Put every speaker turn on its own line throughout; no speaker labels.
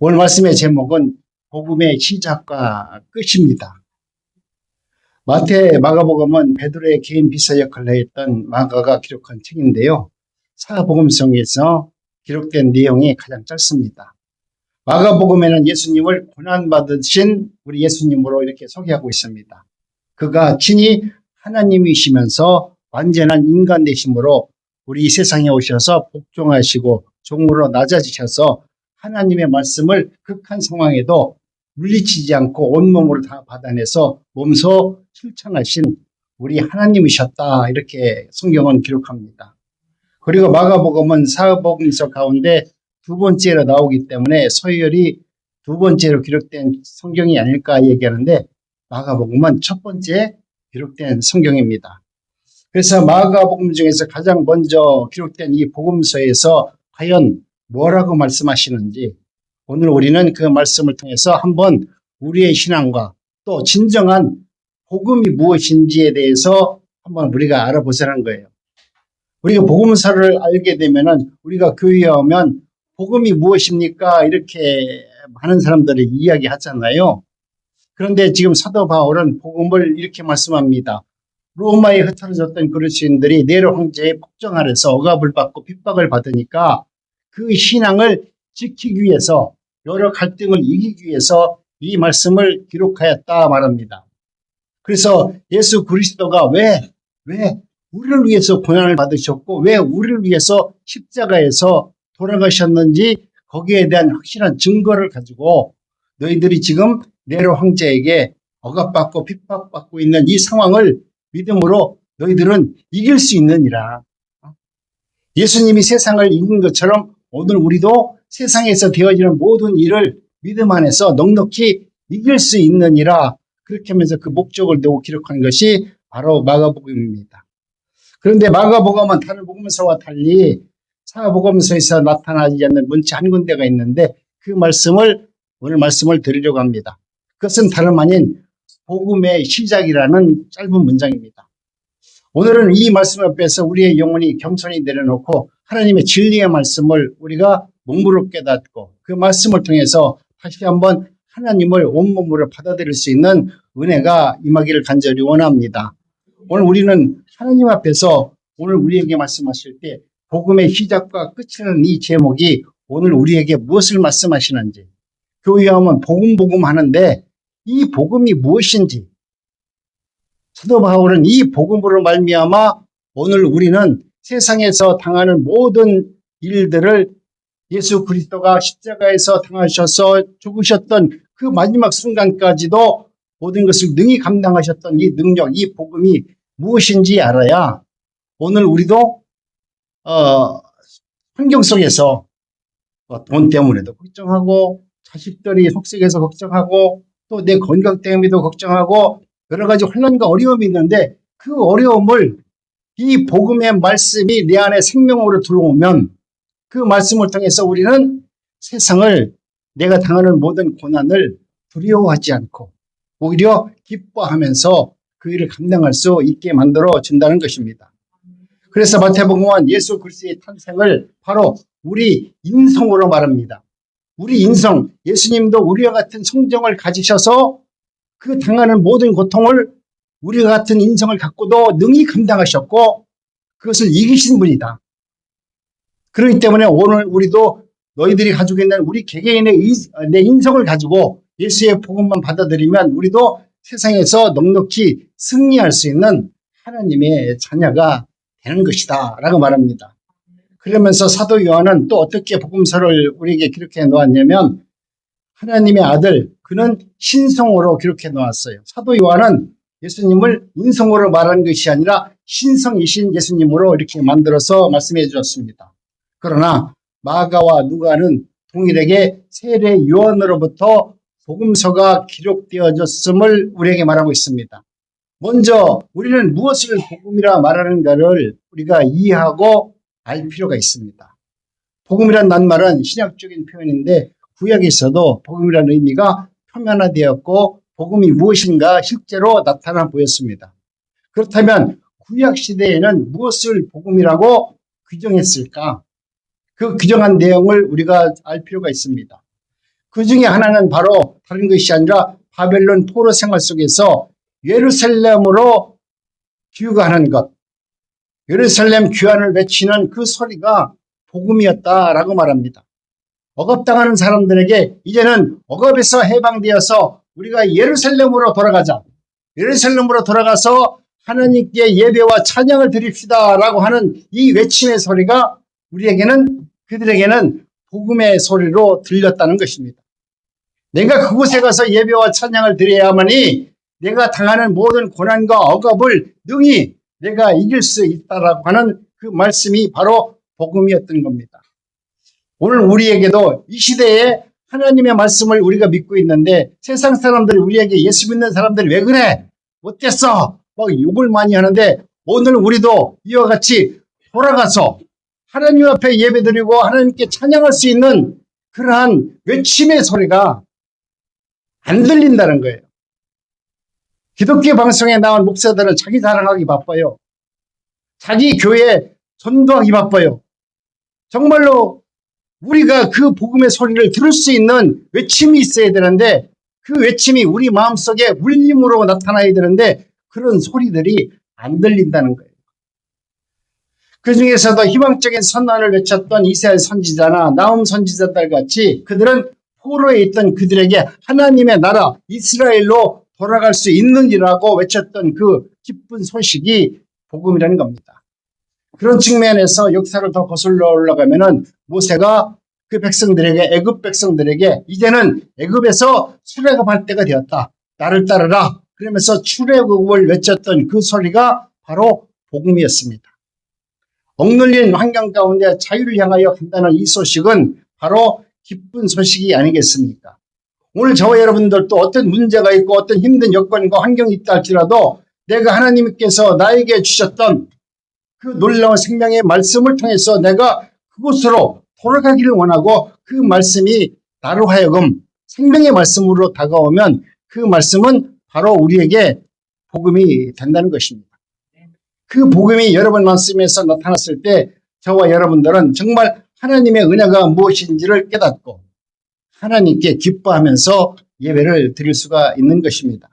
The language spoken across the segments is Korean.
오늘 말씀의 제목은 복음의 시작과 끝입니다. 마가복음은 베드로의 개인 비서 역할을 했던 마가가 기록한 책인데요. 사복음성에서 기록된 내용이 가장 짧습니다. 마가복음에는 예수님을 고난받으신 우리 예수님으로 이렇게 소개하고 있습니다. 그가 친히 하나님이시면서 완전한 인간 되심으로 우리 세상에 오셔서 복종하시고 종으로 낮아지셔서 하나님의 말씀을 극한 상황에도 물리치지 않고 온몸으로 다 받아내서 몸소 실천하신 우리 하나님이셨다, 이렇게 성경은 기록합니다. 그리고 마가복음은 사복음서 가운데 두 번째로 나오기 때문에 서열이 두 번째로 기록된 성경이 아닐까 얘기하는데, 마가복음은 첫 번째 기록된 성경입니다. 그래서 마가복음 중에서 가장 먼저 기록된 이 복음서에서 과연 뭐라고 말씀하시는지, 오늘 우리는 그 말씀을 통해서 한번 우리의 신앙과 또 진정한 복음이 무엇인지에 대해서 한번 우리가 알아보자는 거예요. 우리가 복음서를 알게 되면은 우리가 교회에 오면 복음이 무엇입니까? 이렇게 많은 사람들이 이야기하잖아요. 그런데 지금 사도 바울은 복음을 이렇게 말씀합니다. 로마에 흩어졌던 그리스도인들이 네로 황제의 폭정 아래서 억압을 받고 핍박을 받으니까 그 신앙을 지키기 위해서, 여러 갈등을 이기기 위해서 이 말씀을 기록하였다 말합니다. 그래서 예수 그리스도가 왜 우리를 위해서 고난을 받으셨고 왜 우리를 위해서 십자가에서 돌아가셨는지 거기에 대한 확실한 증거를 가지고 너희들이 지금 네로 황제에게 억압받고 핍박받고 있는 이 상황을 믿음으로 너희들은 이길 수 있느니라. 예수님이 세상을 이긴 것처럼 오늘 우리도 세상에서 되어지는 모든 일을 믿음 안에서 넉넉히 이길 수 있느니라. 그렇게 하면서 그 목적을 두고 기록한 것이 바로 마가복음입니다. 그런데 마가복음은 다른 복음서와 달리 사복음서에서 나타나지 않는 문자 한 군데가 있는데, 그 말씀을 오늘 말씀을 드리려고 합니다. 그것은 다름 아닌 복음의 시작이라는 짧은 문장입니다. 오늘은 이 말씀 앞에서 우리의 영혼이 겸손히 내려놓고 하나님의 진리의 말씀을 우리가 몸으로 깨닫고 그 말씀을 통해서 다시 한번 하나님을 온몸으로 받아들일 수 있는 은혜가 임하기를 간절히 원합니다. 오늘 우리는 하나님 앞에서 오늘 우리에게 말씀하실 때 복음의 시작과 끝이라는 이 제목이 오늘 우리에게 무엇을 말씀하시는지, 교회에 오면 복음 하는데 이 복음이 무엇인지, 사도 바울은 이 복음으로 말미암아 오늘 우리는 세상에서 당하는 모든 일들을 예수 그리스도가 십자가에서 당하셔서 죽으셨던 그 마지막 순간까지도 모든 것을 능히 감당하셨던 이 능력, 이 복음이 무엇인지 알아야 오늘 우리도 환경 속에서 돈 때문에도 걱정하고, 자식들이 속썩여서 걱정하고, 또 내 건강 때문에도 걱정하고, 여러 가지 혼란과 어려움이 있는데 그 어려움을 이 복음의 말씀이 내 안에 생명으로 들어오면 그 말씀을 통해서 우리는 세상을, 내가 당하는 모든 고난을 두려워하지 않고 오히려 기뻐하면서 그 일을 감당할 수 있게 만들어 준다는 것입니다. 그래서 마태복음은 예수 그리스도의 탄생을 바로 우리 인성으로 말합니다. 우리 인성, 예수님도 우리와 같은 성정을 가지셔서 그 당하는 모든 고통을 우리와 같은 인성을 갖고도 능히 감당하셨고 그것을 이기신 분이다. 그렇기 때문에 오늘 우리도 너희들이 가지고 있는 우리 개개인의 내 인성을 가지고 예수의 복음만 받아들이면 우리도 세상에서 넉넉히 승리할 수 있는 하나님의 자녀가 되는 것이다 라고 말합니다. 그러면서 사도 요한은 또 어떻게 복음서를 우리에게 기록해 놓았냐면, 하나님의 아들, 그는 신성으로 기록해 놓았어요. 사도 요한은 예수님을 인성으로 말하는 것이 아니라 신성이신 예수님으로 이렇게 만들어서 말씀해 주었습니다. 그러나 마가와 누가는 동일하게 세례 요한으로부터 복음서가 기록되어졌음을 우리에게 말하고 있습니다. 먼저 우리는 무엇을 복음이라 말하는가를 우리가 이해하고 알 필요가 있습니다. 복음이란 낱말은 신약적인 표현인데 구약에서도 복음이라는 의미가 표면화되었고 복음이 무엇인가 실제로 나타나 보였습니다. 그렇다면 구약 시대에는 무엇을 복음이라고 규정했을까? 그 규정한 내용을 우리가 알 필요가 있습니다. 그 중에 하나는 바로 다른 것이 아니라 바벨론 포로 생활 속에서 예루살렘으로 귀환하는 것, 예루살렘 귀환을 외치는 그 소리가 복음이었다라고 말합니다. 억압당하는 사람들에게 이제는 억압에서 해방되어서 우리가 예루살렘으로 돌아가자. 예루살렘으로 돌아가서 하나님께 예배와 찬양을 드립시다라고 하는 이 외침의 소리가 그들에게는 복음의 소리로 들렸다는 것입니다. 내가 그곳에 가서 예배와 찬양을 드려야만이 내가 당하는 모든 고난과 억압을 능히 내가 이길 수 있다라고 하는 그 말씀이 바로 복음이었던 겁니다. 오늘 우리에게도 이 시대에 하나님의 말씀을 우리가 믿고 있는데 세상 사람들이 우리에게 예수 믿는 사람들이 왜 그래? 어땠어? 막 욕을 많이 하는데 오늘 우리도 이와 같이 돌아가서 하나님 앞에 예배드리고 하나님께 찬양할 수 있는 그러한 외침의 소리가 안 들린다는 거예요. 기독교 방송에 나온 목사들은 자기 자랑하기 바빠요. 자기 교회 전도하기 바빠요. 정말로 우리가 그 복음의 소리를 들을 수 있는 외침이 있어야 되는데 그 외침이 우리 마음속에 울림으로 나타나야 되는데 그런 소리들이 안 들린다는 거예요. 그 중에서도 희망적인 선언을 외쳤던 이스라엘 선지자나 나훔 선지자들 같이 그들은 포로에 있던 그들에게 하나님의 나라 이스라엘로 돌아갈 수 있느니라고 외쳤던 그 기쁜 소식이 복음이라는 겁니다. 그런 측면에서 역사를 더 거슬러 올라가면은 모세가 그 백성들에게 애굽 백성들에게 이제는 애굽에서 출애굽할 때가 되었다. 나를 따르라. 그러면서 출애굽을 외쳤던 그 소리가 바로 복음이었습니다. 억눌린 환경 가운데 자유를 향하여 간다는 이 소식은 바로 기쁜 소식이 아니겠습니까? 오늘 저와 여러분들도 어떤 문제가 있고 어떤 힘든 여건과 환경이 있다 할지라도 내가 하나님께서 나에게 주셨던 그 놀라운 생명의 말씀을 통해서 내가 그곳으로 돌아가기를 원하고 그 말씀이 나로 하여금 생명의 말씀으로 다가오면 그 말씀은 바로 우리에게 복음이 된다는 것입니다. 그 복음이 여러분 말씀에서 나타났을 때 저와 여러분들은 정말 하나님의 은혜가 무엇인지를 깨닫고 하나님께 기뻐하면서 예배를 드릴 수가 있는 것입니다.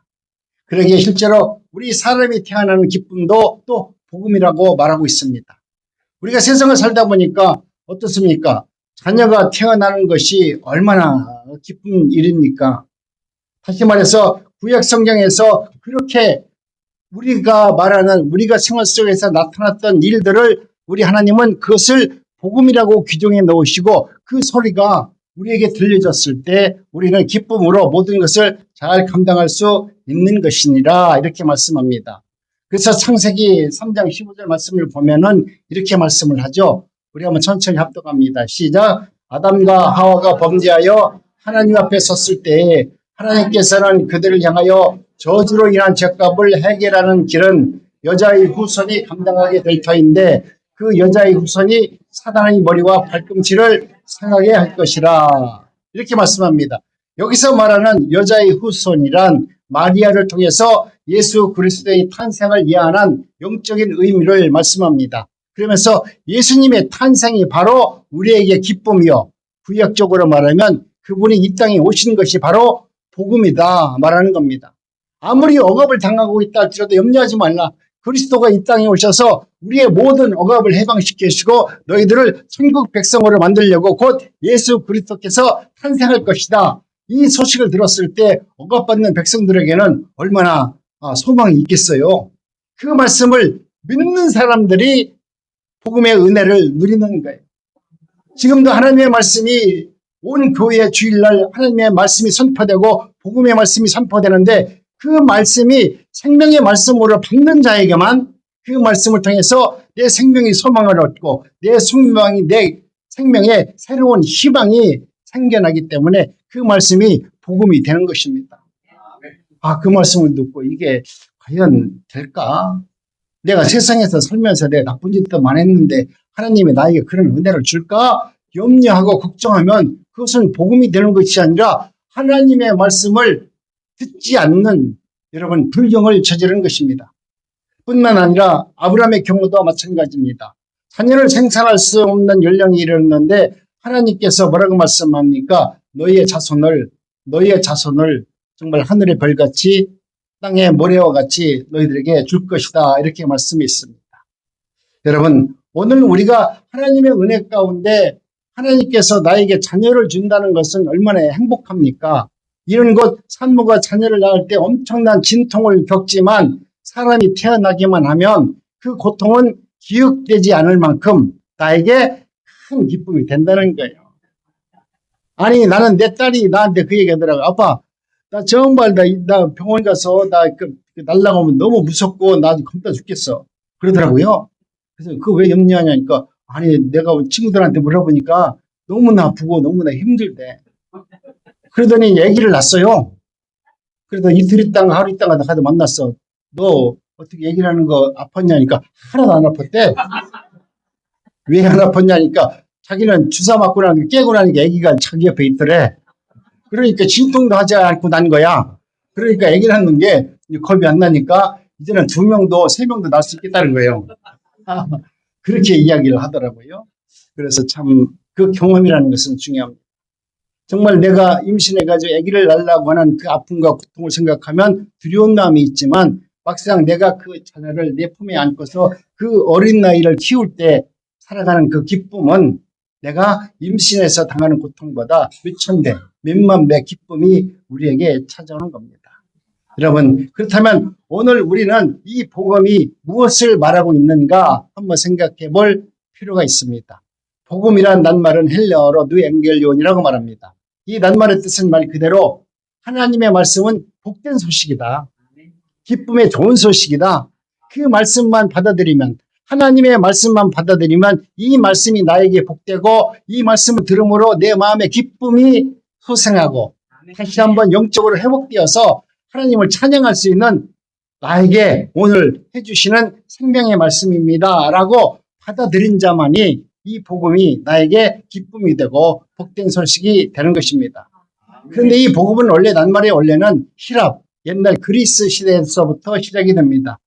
그러기에 실제로 우리 사람이 태어나는 기쁨도 또 복음이라고 말하고 있습니다. 우리가 세상을 살다 보니까 어떻습니까? 자녀가 태어나는 것이 얼마나 기쁜 일입니까? 다시 말해서 구약 성경에서 그렇게 우리가 말하는 우리가 생활 속에서 나타났던 일들을 우리 하나님은 그것을 복음이라고 규정해 놓으시고 그 소리가 우리에게 들려졌을 때 우리는 기쁨으로 모든 것을 잘 감당할 수 있는 것이니라 이렇게 말씀합니다. 그래서 창세기 3장 15절 말씀을 보면은 이렇게 말씀을 하죠. 우리 한번 천천히 합독합니다. 시작. 아담과 하와가 범죄하여 하나님 앞에 섰을 때에 하나님께서는 그들을 향하여 저주로 인한 죄값을 해결하는 길은 여자의 후손이 감당하게 될 터인데 그 여자의 후손이 사단의 머리와 발꿈치를 상하게 할 것이라 이렇게 말씀합니다. 여기서 말하는 여자의 후손이란 마리아를 통해서 예수 그리스도의 탄생을 예언한 영적인 의미를 말씀합니다. 그러면서 예수님의 탄생이 바로 우리에게 기쁨이요 구약적으로 말하면 그분이 이 땅에 오신 것이 바로 복음이다 말하는 겁니다. 아무리 억압을 당하고 있다 할지라도 염려하지 말라. 그리스도가 이 땅에 오셔서 우리의 모든 억압을 해방시키시고 너희들을 천국 백성으로 만들려고 곧 예수 그리스도께서 탄생할 것이다. 이 소식을 들었을 때 억압받는 백성들에게는 얼마나 소망이 있겠어요. 그 말씀을 믿는 사람들이 복음의 은혜를 누리는 거예요. 지금도 하나님의 말씀이 온 교회 주일날 하나님의 말씀이 선포되고 복음의 말씀이 선포되는데 그 말씀이 생명의 말씀으로 받는 자에게만 그 말씀을 통해서 내 생명이 소망을 얻고 내 생명에 새로운 희망이 생겨나기 때문에 그 말씀이 복음이 되는 것입니다. 그 말씀을 듣고 이게 과연 될까? 내가 세상에서 살면서 내가 나쁜 짓도 많이 했는데 하나님이 나에게 그런 은혜를 줄까? 염려하고 걱정하면 그것은 복음이 되는 것이 아니라 하나님의 말씀을 듣지 않는 여러분 불경을 저지르는 것입니다. 뿐만 아니라 아브라함의 경우도 마찬가지입니다. 자녀를 생산할 수 없는 연령이 이르렀는데 하나님께서 뭐라고 말씀합니까? 너희의 자손을 정말 하늘의 별같이 땅의 모래와 같이 너희들에게 줄 것이다. 이렇게 말씀이 있습니다. 여러분, 오늘 우리가 하나님의 은혜 가운데 하나님께서 나에게 자녀를 준다는 것은 얼마나 행복합니까? 이런 것 산모가 자녀를 낳을 때 엄청난 진통을 겪지만 사람이 태어나기만 하면 그 고통은 기억되지 않을 만큼 나에게 큰 기쁨이 된다는 거예요. 아니, 나는 내 딸이 나한테 그 얘기 하더라고. 아빠, 나 정말 나 병원 가서 날라가면 너무 무섭고 나 겁나 죽겠어. 그러더라고요. 그래서 그거 왜 염려하냐니까, 아니, 내가 친구들한테 물어보니까 너무나 아프고 너무나 힘들대. 그러더니 얘기를 났어요. 그래도 이틀 있다가 하루 있다가 가서 만났어. 너 어떻게 얘기를 하는 거 아팠냐니까 하나도 안 아팠대. 왜 안 아팠냐니까 자기는 주사 맞고 나니까 깨고 나니까 애기가 자기 옆에 있더래. 그러니까 진통도 하지 않고 난 거야. 그러니까 애기를 하는 게 겁이 안 나니까 이제는 2명도 3명도 날 수 있겠다는 거예요. 그렇게 이야기를 하더라고요. 그래서 참 그 경험이라는 것은 중요합니다. 정말 내가 임신해가지고 아기를 낳으려고 하는 그 아픔과 고통을 생각하면 두려운 마음이 있지만 막상 내가 그 자녀를 내 품에 안고서 그 어린 나이를 키울 때 살아가는 그 기쁨은 내가 임신해서 당하는 고통보다 몇천 배, 몇만 배 기쁨이 우리에게 찾아오는 겁니다. 여러분, 그렇다면 오늘 우리는 이 복음이 무엇을 말하고 있는가 한번 생각해 볼 필요가 있습니다. 복음이란 낱말은 헬라어로 누엔겔리온이라고 말합니다. 이 낱말의 뜻은 말 그대로 하나님의 말씀은 복된 소식이다. 기쁨의 좋은 소식이다. 그 말씀만 받아들이면, 하나님의 말씀만 받아들이면 이 말씀이 나에게 복되고 이 말씀을 들음으로 내 마음에 기쁨이 소생하고 다시 한번 영적으로 회복되어서 하나님을 찬양할 수 있는 나에게 오늘 해주시는 생명의 말씀입니다 라고 받아들인 자만이 이 복음이 나에게 기쁨이 되고 복된 소식이 되는 것입니다. 그런데 이 복음은 원래 낱말의 원래는 히랍, 옛날 그리스 시대에서부터 시작이 됩니다.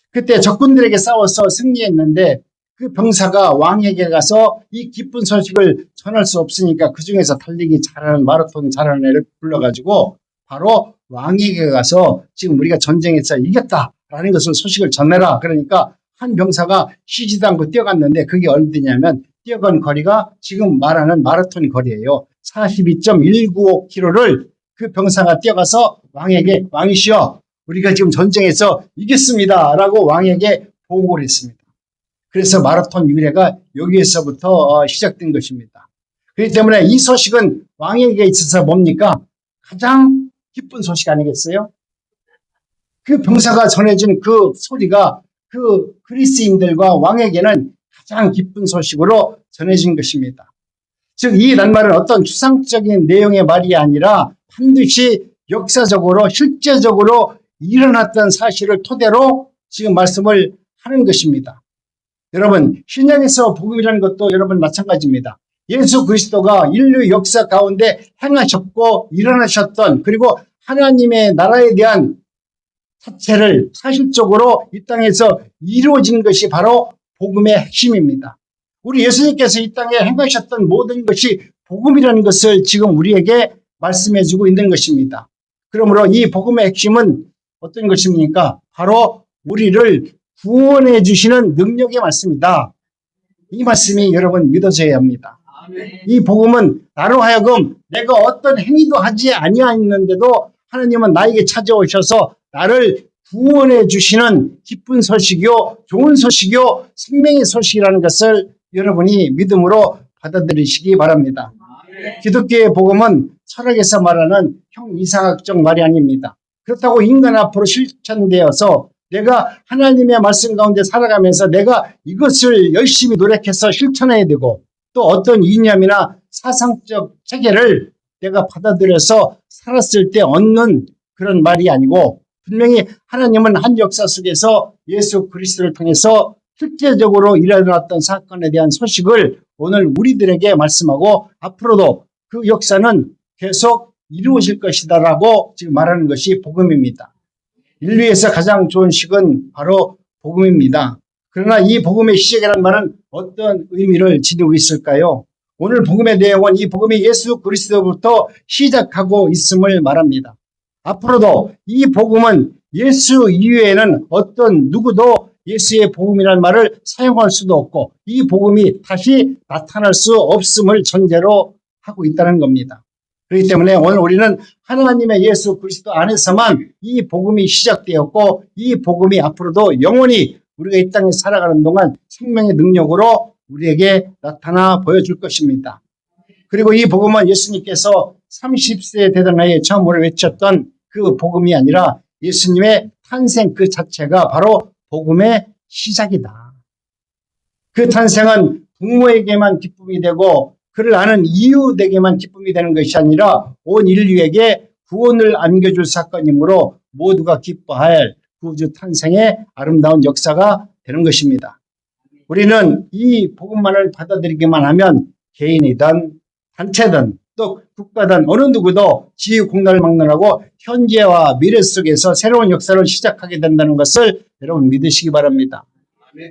그때 적군들에게 싸워서 승리했는데 그 병사가 왕에게 가서 이 기쁜 소식을 전할 수 없으니까 그 중에서 달리기 잘하는 마라톤 잘하는 애를 불러가지고 바로 왕에게 가서 지금 우리가 전쟁에서 이겼다라는 것을 소식을 전해라. 그러니까 한 병사가 쉬지도 않고 뛰어갔는데 그게 어디냐면 뛰어간 거리가 지금 말하는 마라톤 거리예요. 42.195km를 그 병사가 뛰어가서 왕에게 왕이시여 우리가 지금 전쟁에서 이겼습니다 라고 왕에게 보고를 했습니다. 그래서 마라톤 유래가 여기에서부터 시작된 것입니다. 그렇기 때문에 이 소식은 왕에게 있어서 뭡니까? 가장 기쁜 소식 아니겠어요? 그 병사가 전해준 그 소리가 그 그리스인들과 왕에게는 가장 기쁜 소식으로 전해진 것입니다. 즉 이 낱말은 어떤 추상적인 내용의 말이 아니라 반드시 역사적으로 실제적으로 일어났던 사실을 토대로 지금 말씀을 하는 것입니다. 여러분 신약에서 복음이라는 것도 여러분 마찬가지입니다. 예수 그리스도가 인류 역사 가운데 행하셨고 일어나셨던 그리고 하나님의 나라에 대한 자체를 사실적으로 이 땅에서 이루어진 것이 바로 복음의 핵심입니다. 우리 예수님께서 이 땅에 행하셨던 모든 것이 복음이라는 것을 지금 우리에게 말씀해주고 있는 것입니다. 그러므로 이 복음의 핵심은 어떤 것입니까? 바로 우리를 구원해 주시는 능력의 말씀이다. 이 말씀이 여러분 믿어져야 합니다. 이 복음은 나로 하여금 내가 어떤 행위도 하지 아니하였는데도 하나님은 나에게 찾아오셔서 나를 구원해 주시는 기쁜 소식이요 좋은 소식이요 생명의 소식이라는 것을 여러분이 믿음으로 받아들이시기 바랍니다. 기독교의 복음은 철학에서 말하는 형이상학적 말이 아닙니다. 그렇다고 인간 앞으로 실천되어서 내가 하나님의 말씀 가운데 살아가면서 내가 이것을 열심히 노력해서 실천해야 되고 또 어떤 이념이나 사상적 체계를 내가 받아들여서 살았을 때 얻는 그런 말이 아니고 분명히 하나님은 한 역사 속에서 예수 그리스도를 통해서 실제적으로 일어났던 사건에 대한 소식을 오늘 우리들에게 말씀하고 앞으로도 그 역사는 계속 이루어질 것이다라고 지금 말하는 것이 복음입니다. 인류에서 가장 좋은 식은 바로 복음입니다. 그러나 이 복음의 시작이라는 말은 어떤 의미를 지니고 있을까요? 오늘 복음의 내용은 이 복음이 예수 그리스도부터 시작하고 있음을 말합니다. 앞으로도 이 복음은 예수 이외에는 어떤 누구도 예수의 복음이라는 말을 사용할 수도 없고 이 복음이 다시 나타날 수 없음을 전제로 하고 있다는 겁니다. 그렇기 때문에 오늘 우리는 하나님의 예수 그리스도 안에서만 이 복음이 시작되었고 이 복음이 앞으로도 영원히 우리가 이 땅에 살아가는 동안 생명의 능력으로 우리에게 나타나 보여줄 것입니다. 그리고 이 복음은 예수님께서 30세 되던 나이에 처음으로 외쳤던 그 복음이 아니라 예수님의 탄생 그 자체가 바로 복음의 시작이다. 그 탄생은 부모에게만 기쁨이 되고 그를 아는 이웃에게만 기쁨이 되는 것이 아니라 온 인류에게 구원을 안겨줄 사건이므로 모두가 기뻐할 구주 탄생의 아름다운 역사가 되는 것입니다. 우리는 이 복음만을 받아들이기만 하면 개인이든 단체든 또 국가든 어느 누구도 지휘공단을 막론하고 현재와 미래 속에서 새로운 역사를 시작하게 된다는 것을 여러분 믿으시기 바랍니다.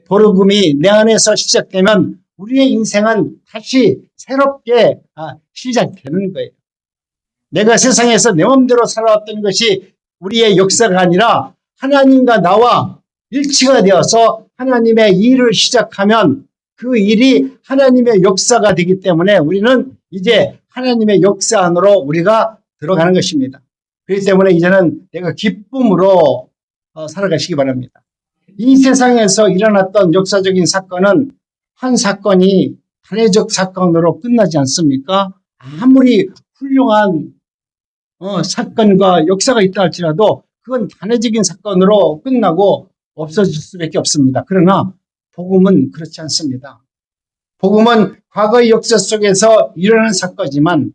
복음이 내 안에서 시작되면 우리의 인생은 다시 새롭게 시작되는 거예요. 내가 세상에서 내 마음대로 살아왔던 것이 우리의 역사가 아니라 하나님과 나와 일치가 되어서 하나님의 일을 시작하면 그 일이 하나님의 역사가 되기 때문에 우리는 이제 하나님의 역사 안으로 우리가 들어가는 것입니다. 그렇기 때문에 이제는 내가 기쁨으로 살아가시기 바랍니다. 이 세상에서 일어났던 역사적인 사건은 한 사건이 단회적 사건으로 끝나지 않습니까? 아무리 훌륭한 사건과 역사가 있다 할지라도 그건 단회적인 사건으로 끝나고 없어질 수밖에 없습니다. 그러나 복음은 그렇지 않습니다. 복음은 과거의 역사 속에서 일어나는 사건이지만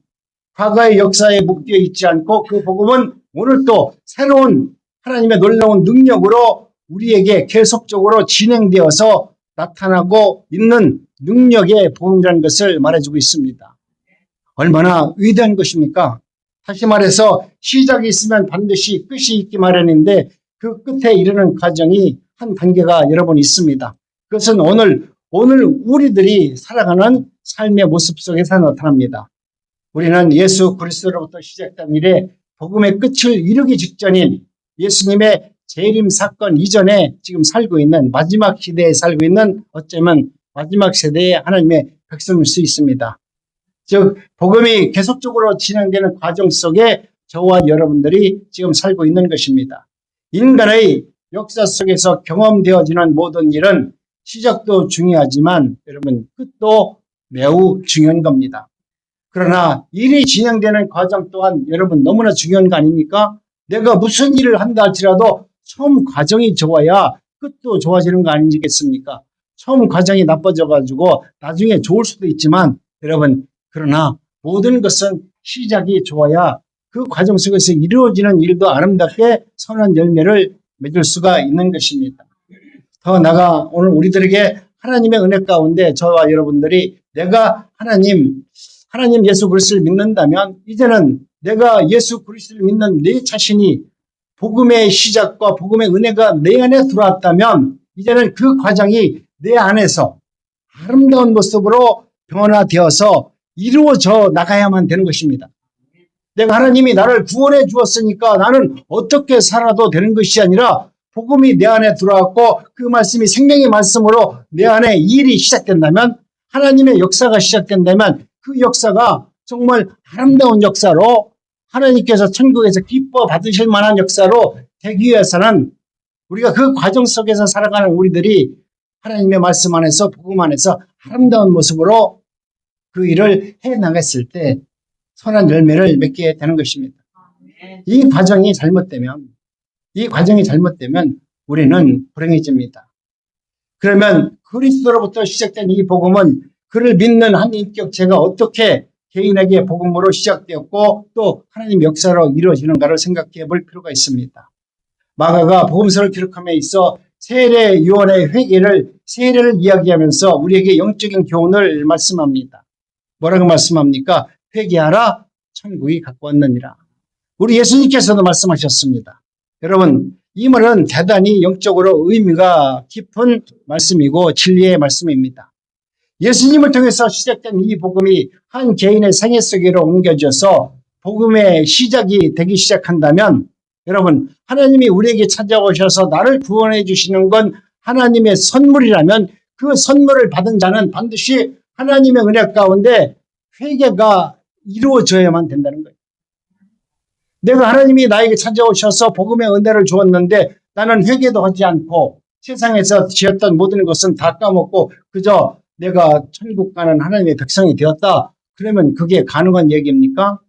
과거의 역사에 묶여 있지 않고 그 복음은 오늘 또 새로운 하나님의 놀라운 능력으로 우리에게 계속적으로 진행되어서 나타나고 있는 능력의 복음이라는 것을 말해주고 있습니다. 얼마나 위대한 것입니까? 다시 말해서 시작이 있으면 반드시 끝이 있기 마련인데 그 끝에 이르는 과정이 한 단계가 여러 번 있습니다. 그것은 오늘 우리들이 살아가는 삶의 모습 속에서 나타납니다. 우리는 예수 그리스도로부터 시작된 일에 복음의 끝을 이루기 직전인 예수님의 재림 사건 이전에 지금 살고 있는 마지막 시대에 살고 있는 어쩌면 마지막 세대의 하나님의 백성일 수 있습니다. 즉 복음이 계속적으로 진행되는 과정 속에 저와 여러분들이 지금 살고 있는 것입니다. 인간의 역사 속에서 경험되어지는 모든 일은 시작도 중요하지만 여러분 끝도 매우 중요한 겁니다. 그러나 일이 진행되는 과정 또한 여러분 너무나 중요한 거 아닙니까? 내가 무슨 일을 한다 할지라도 처음 과정이 좋아야 끝도 좋아지는 거 아니겠습니까? 처음 과정이 나빠져 가지고 나중에 좋을 수도 있지만 여러분 그러나 모든 것은 시작이 좋아야 그 과정 속에서 이루어지는 일도 아름답게 선한 열매를 맺을 수가 있는 것입니다. 더 나아가 오늘 우리들에게 하나님의 은혜 가운데 저와 여러분들이 내가 하나님 예수 그리스도를 믿는다면 이제는 내가 예수 그리스도를 믿는 내 자신이 복음의 시작과 복음의 은혜가 내 안에 들어왔다면 이제는 그 과정이 내 안에서 아름다운 모습으로 변화되어서 이루어져 나가야만 되는 것입니다. 내가 하나님이 나를 구원해 주었으니까 나는 어떻게 살아도 되는 것이 아니라 복음이 내 안에 들어왔고 그 말씀이 생명의 말씀으로 내 안에 일이 시작된다면 하나님의 역사가 시작된다면 그 역사가 정말 아름다운 역사로 하나님께서 천국에서 기뻐 받으실 만한 역사로 되기 위해서는 우리가 그 과정 속에서 살아가는 우리들이 하나님의 말씀 안에서 복음 안에서 아름다운 모습으로 그 일을 해 나갔을 때 선한 열매를 맺게 되는 것입니다. 이 과정이 잘못되면 우리는 불행해집니다. 그러면 그리스도로부터 시작된 이 복음은 그를 믿는 한 인격체가 어떻게 개인에게 복음으로 시작되었고 또 하나님 역사로 이루어지는가를 생각해 볼 필요가 있습니다. 마가가 복음서를 기록함에 있어 세례 요한의 세례를 이야기하면서 우리에게 영적인 교훈을 말씀합니다. 뭐라고 말씀합니까? 회개하라 천국이 가까웠느니라. 우리 예수님께서도 말씀하셨습니다. 여러분 이 말은 대단히 영적으로 의미가 깊은 말씀이고 진리의 말씀입니다. 예수님을 통해서 시작된 이 복음이 한 개인의 생애 속으로 옮겨져서 복음의 시작이 되기 시작한다면 여러분, 하나님이 우리에게 찾아오셔서 나를 구원해 주시는 건 하나님의 선물이라면 그 선물을 받은 자는 반드시 하나님의 은혜 가운데 회개가 이루어져야만 된다는 거예요. 내가 하나님이 나에게 찾아오셔서 복음의 은혜를 주었는데 나는 회개도 하지 않고 세상에서 지었던 모든 것은 다 까먹고 그저 내가 천국 가는 하나님의 백성이 되었다. 그러면 그게 가능한 얘기입니까?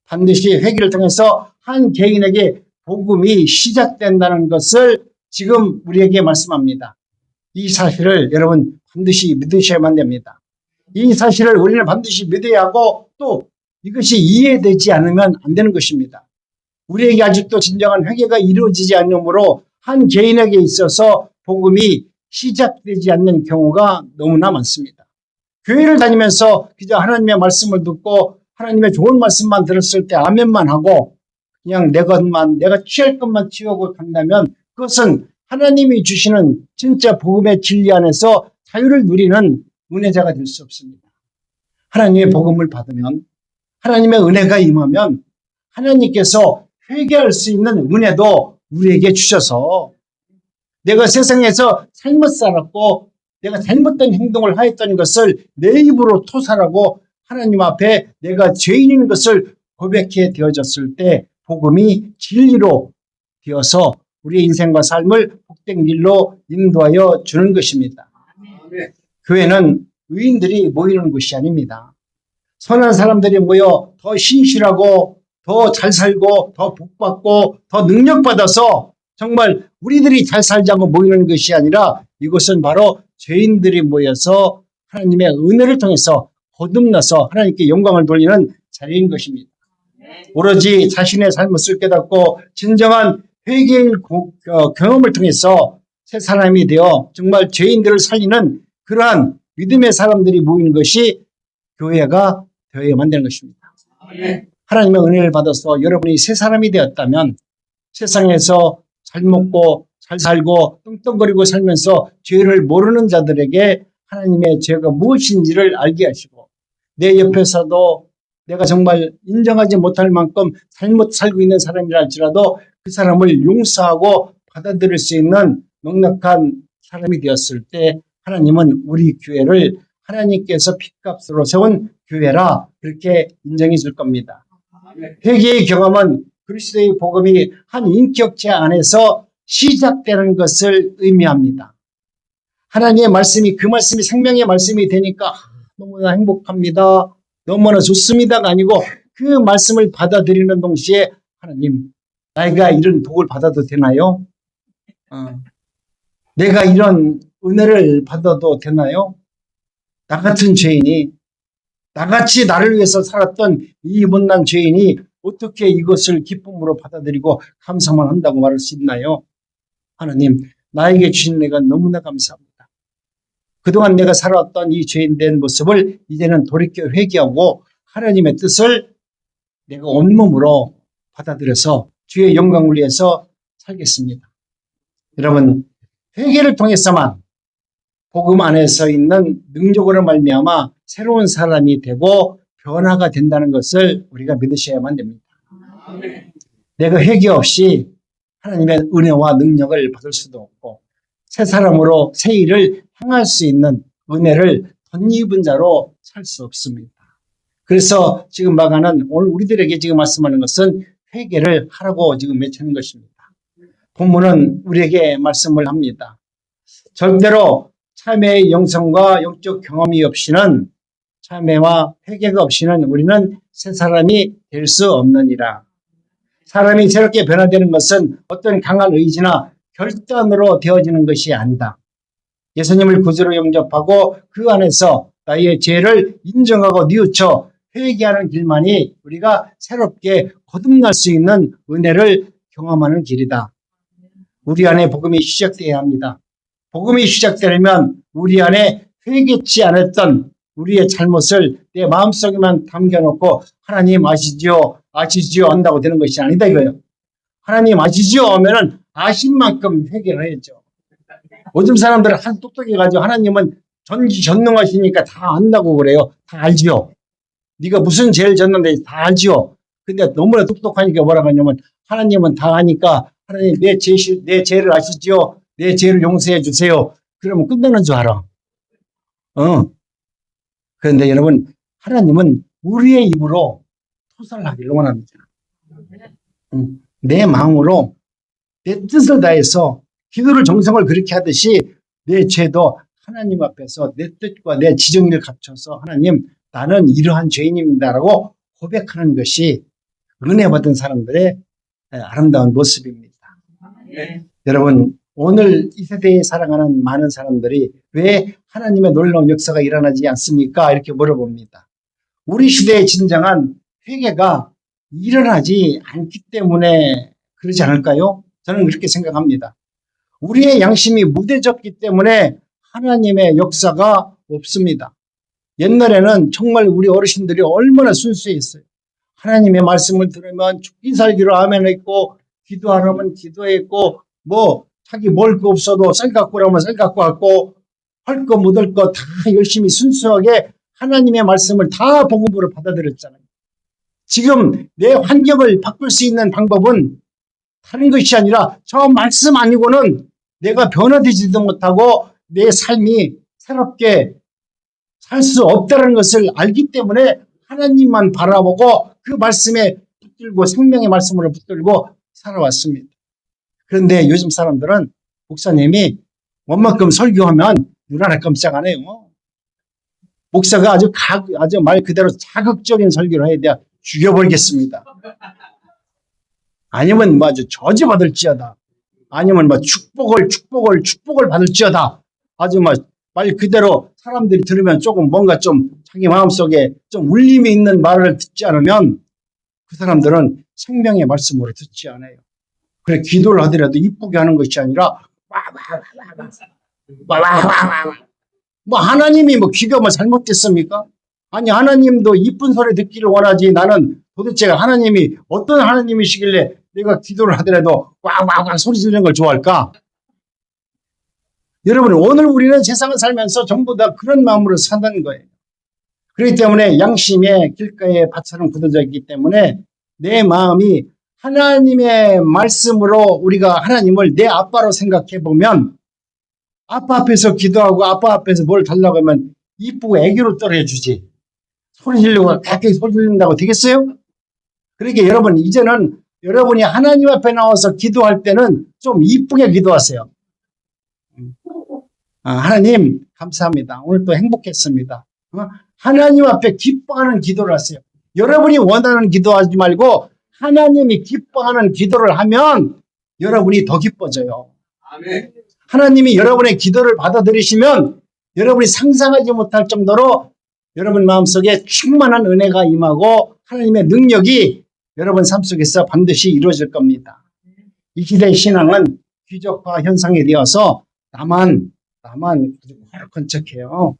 반드시 회개를 통해서 한 개인에게 복음이 시작된다는 것을 지금 우리에게 말씀합니다. 이 사실을 여러분 반드시 믿으셔야만 됩니다. 이 사실을 우리는 반드시 믿어야 하고 또 이것이 이해되지 않으면 안 되는 것입니다. 우리에게 아직도 진정한 회개가 이루어지지 않으므로 한 개인에게 있어서 복음이 시작되지 않는 경우가 너무나 많습니다. 교회를 다니면서 그저 하나님의 말씀을 듣고 하나님의 좋은 말씀만 들었을 때 아멘만 하고 그냥 내가 취할 것만 취하고 간다면 그것은 하나님이 주시는 진짜 복음의 진리 안에서 자유를 누리는 은혜자가 될 수 없습니다. 하나님의 복음을 받으면 하나님의 은혜가 임하면 하나님께서 회개할 수 있는 은혜도 우리에게 주셔서 내가 세상에서 잘못 살았고 내가 잘못된 행동을 하였던 것을 내 입으로 토설하고 하나님 앞에 내가 죄인인 것을 고백해 되어졌을 때 복음이 진리로 되어서 우리의 인생과 삶을 복된 길로 인도하여 주는 것입니다. 교회는 의인들이 모이는 곳이 아닙니다. 선한 사람들이 모여 더 신실하고 더 잘 살고 더 복받고 더 능력받아서 정말 우리들이 잘 살자고 모이는 것이 아니라 이곳은 바로 죄인들이 모여서 하나님의 은혜를 통해서 거듭나서 하나님께 영광을 돌리는 자리인 것입니다. 오로지 자신의 잘못을 깨닫고 진정한 회개의 경험을 통해서 새 사람이 되어 정말 죄인들을 살리는 그러한 믿음의 사람들이 모이는 것이 교회가 되어야만 되는 것입니다. 하나님의 은혜를 받아서 여러분이 새 사람이 되었다면 세상에서 잘 먹고 잘 살고 떵떵거리고 살면서 죄를 모르는 자들에게 하나님의 죄가 무엇인지를 알게 하시고 내 옆에서도 내가 정말 인정하지 못할 만큼 잘못 살고 있는 사람이라 할지라도 그 사람을 용서하고 받아들일 수 있는 넉넉한 사람이 되었을 때 하나님은 우리 교회를 하나님께서 핏값으로 세운 교회라 그렇게 인정해 줄 겁니다. 회개의 경험은 그리스도의 복음이 한 인격체 안에서 시작되는 것을 의미합니다. 하나님의 말씀이 그 말씀이 생명의 말씀이 되니까 너무나 행복합니다. 너무나 좋습니다가 아니고 그 말씀을 받아들이는 동시에 하나님 내가 이런 복을 받아도 되나요? 내가 이런 은혜를 받아도 되나요? 나 같은 죄인이 나같이 나를 위해서 살았던 이 못난 죄인이 어떻게 이것을 기쁨으로 받아들이고 감사만 한다고 말할 수 있나요? 하나님 나에게 주신 은혜가 너무나 감사합니다. 그동안 내가 살아왔던 이 죄인된 모습을 이제는 돌이켜 회개하고 하나님의 뜻을 내가 온몸으로 받아들여서 주의 영광을 위해서 살겠습니다. 여러분 회개를 통해서만 복음 안에서 있는 능력으로 말미암아 새로운 사람이 되고 변화가 된다는 것을 우리가 믿으셔야만 됩니다. 내가 회개 없이 하나님의 은혜와 능력을 받을 수도 없고 새 사람으로 새 일을 행할 수 있는 은혜를 덧입은 자로 살 수 없습니다. 그래서 지금 마가는 오늘 우리들에게 지금 말씀하는 것은 회개를 하라고 지금 외치는 것입니다. 본문은 우리에게 말씀을 합니다. 절대로 참회의 영성과 영적 경험이 없이는 참회와 회개가 없이는 우리는 새 사람이 될 수 없느니라. 사람이 새롭게 변화되는 것은 어떤 강한 의지나 결단으로 되어지는 것이 아니다. 예수님을 구주로 영접하고 그 안에서 나의 죄를 인정하고 뉘우쳐 회개하는 길만이 우리가 새롭게 거듭날 수 있는 은혜를 경험하는 길이다. 우리 안에 복음이 시작되어야 합니다. 복음이 시작되려면 우리 안에 회개치 않았던 우리의 잘못을 내 마음속에만 담겨놓고 하나님 아시지요 한다고 되는 것이 아니다 이거예요. 하나님 아시지요 하면은 아신 만큼 회개를 해야죠. 요즘 사람들은 한 똑똑해가지고 하나님은 전지전능하시니까 다 안다고 그래요. 다 알지요. 네가 무슨 죄를 졌는데 다 알지요. 근데 너무나 똑똑하니까 뭐라고 하냐면 하나님은 다 아니까 하나님 내 죄를 아시지요. 내 죄를 용서해 주세요. 그러면 끝나는 줄 알아. 그런데 여러분 하나님은 우리의 입으로 토설을 하기를 원합니다. 내 마음으로 내 뜻을 다해서 기도를 정성을 그렇게 하듯이 내 죄도 하나님 앞에서 내 뜻과 내 지정을 갖춰서 하나님 나는 이러한 죄인입니다라고 고백하는 것이 은혜 받은 사람들의 아름다운 모습입니다. 네. 여러분 오늘 이 세대에 살아가는 많은 사람들이 왜 하나님의 놀라운 역사가 일어나지 않습니까? 이렇게 물어봅니다. 우리 시대의 진정한 회개가 일어나지 않기 때문에 그러지 않을까요? 저는 그렇게 생각합니다. 우리의 양심이 무뎌졌기 때문에 하나님의 역사가 없습니다. 옛날에는 정말 우리 어르신들이 얼마나 순수했어요. 하나님의 말씀을 들으면 죽기 살기로 아멘 했고 기도하라면 기도했고 뭐 자기 먹을 거 없어도 쌀 갖고 오라면 쌀 갖고 왔고 할 거 묻을 거 다 열심히 순수하게 하나님의 말씀을 다 복음으로 받아들였잖아요. 지금 내 환경을 바꿀 수 있는 방법은 다른 것이 아니라 저 말씀 아니고는 내가 변화되지도 못하고 내 삶이 새롭게 살 수 없다는 것을 알기 때문에 하나님만 바라보고 그 말씀에 붙들고 생명의 말씀으로 붙들고 살아왔습니다. 그런데 요즘 사람들은 목사님이 원만큼 설교하면 눈 하나 깜짝 안 해요. 목사가 아주 말 그대로 자극적인 설교를 해야 돼. 죽여버리겠습니다. 아니면 뭐 아주 저주받을지어다. 아니면 뭐 축복을 받을지어다. 아주 말 그대로 사람들이 들으면 조금 뭔가 좀 자기 마음속에 좀 울림이 있는 말을 듣지 않으면 그 사람들은 생명의 말씀으로 듣지 않아요. 그래 기도를 하더라도 이쁘게 하는 것이 아니라 뭐 하나님이 뭐 귀가 뭐 잘못됐습니까? 아니 하나님도 이쁜 소리 듣기를 원하지 나는 도대체 하나님이 어떤 하나님이시길래 내가 기도를 하더라도 꽉 소리 지르는 걸 좋아할까? 여러분 오늘 우리는 세상을 살면서 전부 다 그런 마음으로 산다는 거예요. 그렇기 때문에 양심의 길가에 밭처럼 굳어져 있기 때문에 내 마음이 하나님의 말씀으로 우리가 하나님을 내 아빠로 생각해 보면 아빠 앞에서 기도하고 아빠 앞에서 뭘 달라고 하면 이쁘고 애교로 떨어주지. 소리 지르고 가까이 소리 지른다고 되겠어요? 그러니까 여러분 이제는 여러분이 하나님 앞에 나와서 기도할 때는 좀 이쁘게 기도하세요. 하나님 감사합니다. 오늘 또 행복했습니다. 하나님 앞에 기뻐하는 기도를 하세요. 여러분이 원하는 기도하지 말고 하나님이 기뻐하는 기도를 하면 여러분이 더 기뻐져요. 아멘. 하나님이 여러분의 기도를 받아들이시면 여러분이 상상하지 못할 정도로 여러분 마음속에 충만한 은혜가 임하고 하나님의 능력이 여러분 삶 속에서 반드시 이루어질 겁니다. 이 시대의 신앙은 귀족화 현상이 되어서 나만 활약한 척해요.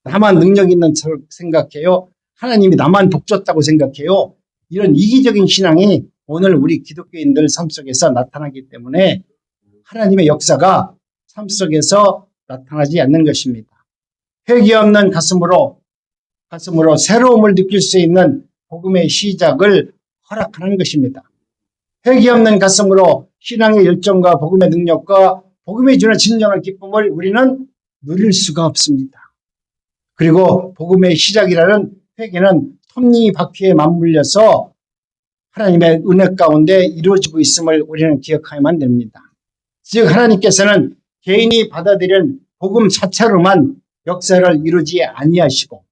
나만 능력 있는 척 생각해요. 하나님이 나만 복 줬다고 생각해요. 이런 이기적인 신앙이 오늘 우리 기독교인들 삶 속에서 나타나기 때문에 하나님의 역사가 삶 속에서 나타나지 않는 것입니다. 회개 없는 가슴으로 새로움을 느낄 수 있는 복음의 시작을 허락하는 것입니다. 회개 없는 가슴으로 신앙의 열정과 복음의 능력과 복음이 주는 진정한 기쁨을 우리는 누릴 수가 없습니다. 그리고 복음의 시작이라는 회개는 톱니바퀴에 맞물려서 하나님의 은혜 가운데 이루어지고 있음을 우리는 기억하여야만 됩니다. 즉 하나님께서는 개인이 받아들인 복음 자체로만 역사를 이루지 아니하시고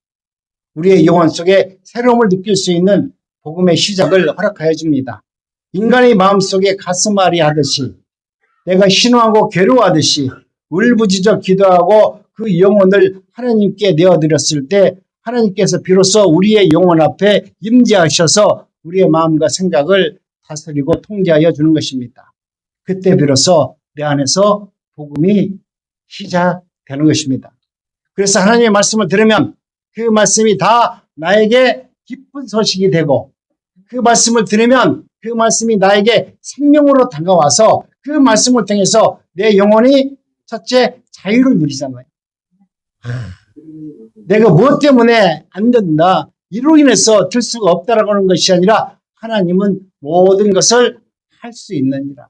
우리의 영혼 속에 새로움을 느낄 수 있는 복음의 시작을 허락하여 줍니다. 인간의 마음속에 가슴앓이 하듯이 내가 신호하고 괴로워하듯이 울부짖어 기도하고 그 영혼을 하나님께 내어드렸을 때 하나님께서 비로소 우리의 영혼 앞에 임재하셔서 우리의 마음과 생각을 다스리고 통제하여 주는 것입니다. 그때 비로소 내 안에서 복음이 시작되는 것입니다. 그래서 하나님의 말씀을 들으면 그 말씀이 다 나에게 기쁜 소식이 되고 그 말씀을 들으면 그 말씀이 나에게 생명으로 다가와서 그 말씀을 통해서 내 영혼이 첫째 자유를 누리잖아요. 내가 무엇 때문에 안 된다, 이로 인해서 될 수가 없다라고 하는 것이 아니라 하나님은 모든 것을 할 수 있느니라.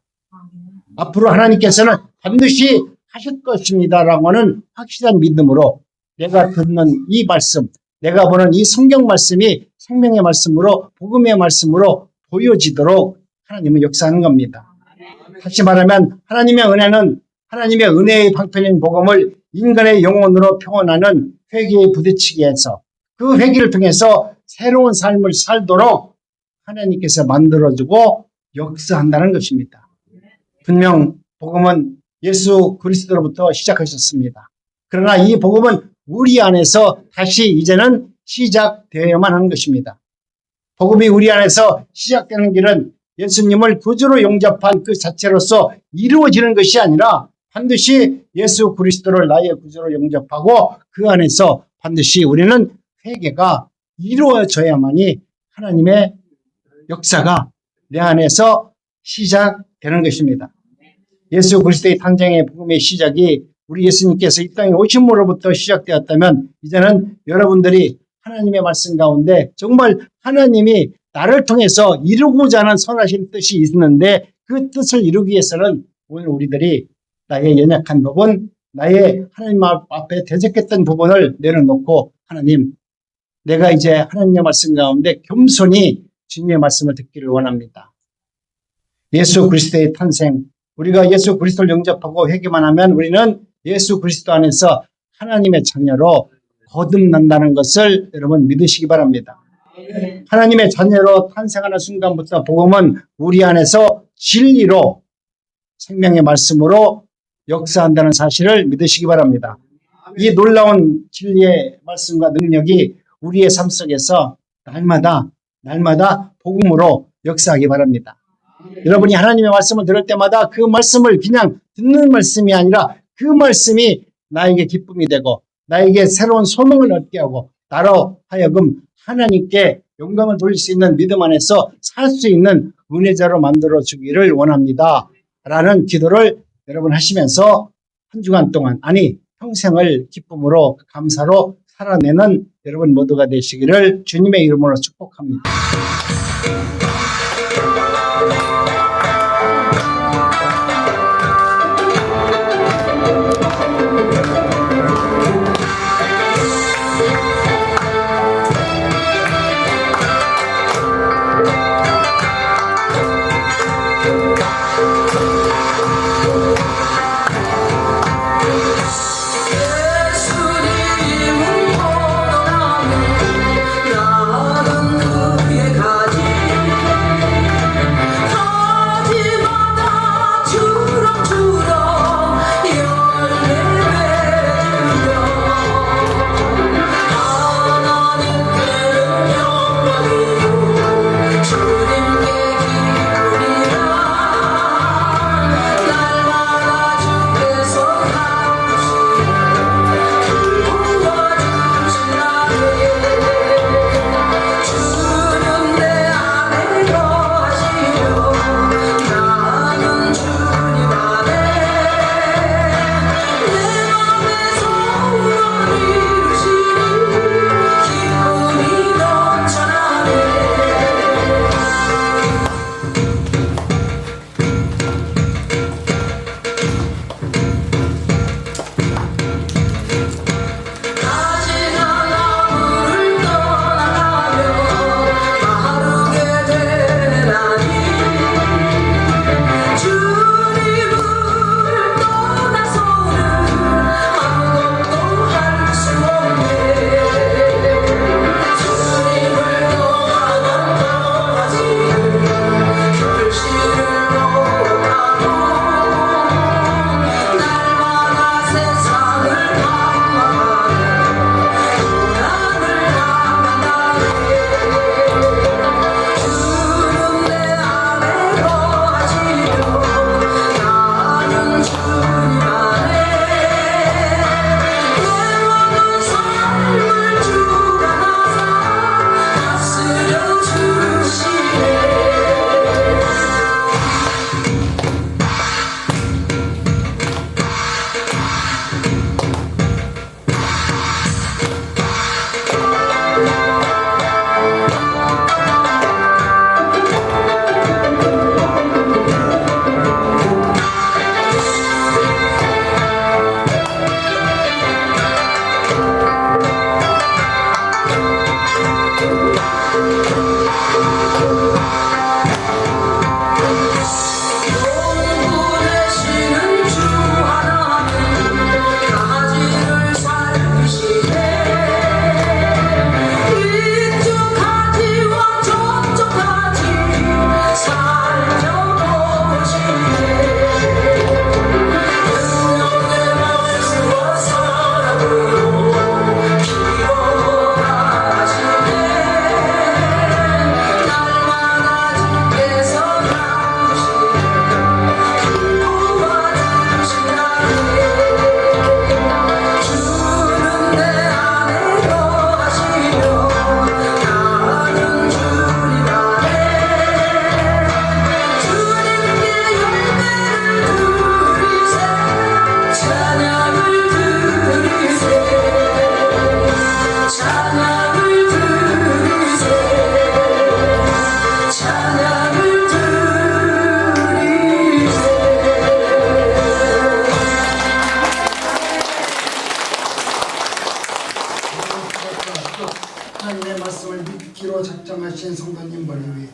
앞으로 하나님께서는 반드시 하실 것입니다라고 하는 확실한 믿음으로 내가 듣는 이 말씀, 내가 보는 이 성경 말씀이 생명의 말씀으로, 복음의 말씀으로 보여지도록 하나님은 역사하는 겁니다. 다시 말하면 하나님의 은혜는, 하나님의 은혜의 방편인 복음을 인간의 영혼으로 표현하는 회개에 부딪히게 해서 그 회개를 통해서 새로운 삶을 살도록 하나님께서 만들어주고 역사한다는 것입니다. 분명 복음은 예수 그리스도로부터 시작하셨습니다. 그러나 이 복음은 우리 안에서 다시 이제는 시작되어야만 하는 것입니다. 복음이 우리 안에서 시작되는 길은 예수님을 구주로 영접한 그 자체로서 이루어지는 것이 아니라 반드시 예수 그리스도를 나의 구주로 영접하고 그 안에서 반드시 우리는 회개가 이루어져야만이 하나님의 역사가 내 안에서 시작되는 것입니다. 예수 그리스도의 탄생의 복음의 시작이 우리 예수님께서 이 땅에 오심으로부터 시작되었다면 이제는 여러분들이 하나님의 말씀 가운데 정말 하나님이 나를 통해서 이루고자 하는 선하신 뜻이 있는데 그 뜻을 이루기 위해서는 오늘 우리들이 나의 연약한 부분, 나의 하나님 앞에 대적했던 부분을 내려놓고 하나님, 내가 이제 하나님의 말씀 가운데 겸손히 주님의 말씀을 듣기를 원합니다. 예수 그리스도의 탄생, 우리가 예수 그리스도를 영접하고 회개만 하면 우리는 예수 그리스도 안에서 하나님의 자녀로 거듭난다는 것을 여러분 믿으시기 바랍니다. 하나님의 자녀로 탄생하는 순간부터 복음은 우리 안에서 진리로 생명의 말씀으로 역사한다는 사실을 믿으시기 바랍니다. 이 놀라운 진리의 말씀과 능력이 우리의 삶 속에서 날마다 복음으로 역사하기 바랍니다. 여러분이 하나님의 말씀을 들을 때마다 그 말씀을 그냥 듣는 말씀이 아니라 그 말씀이 나에게 기쁨이 되고 나에게 새로운 소망을 얻게 하고 나로 하여금 하나님께 영광을 돌릴 수 있는 믿음 안에서 살 수 있는 은혜자로 만들어 주기를 원합니다. 라는 기도를 여러분 하시면서 한 주간 동안, 아니 평생을 기쁨으로 감사로 살아내는 여러분 모두가 되시기를 주님의 이름으로 축복합니다.
예수님은 떠나면 나는 그의 가지
초청하신 성도님 머리 위에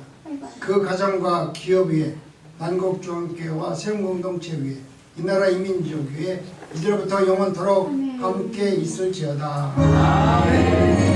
그 가정과 기업 위에 난곡중앙교회와 세운공동체 위에 이 나라 이민족 위에 이제로부터 영원토록 함께 있을지어다. 아멘.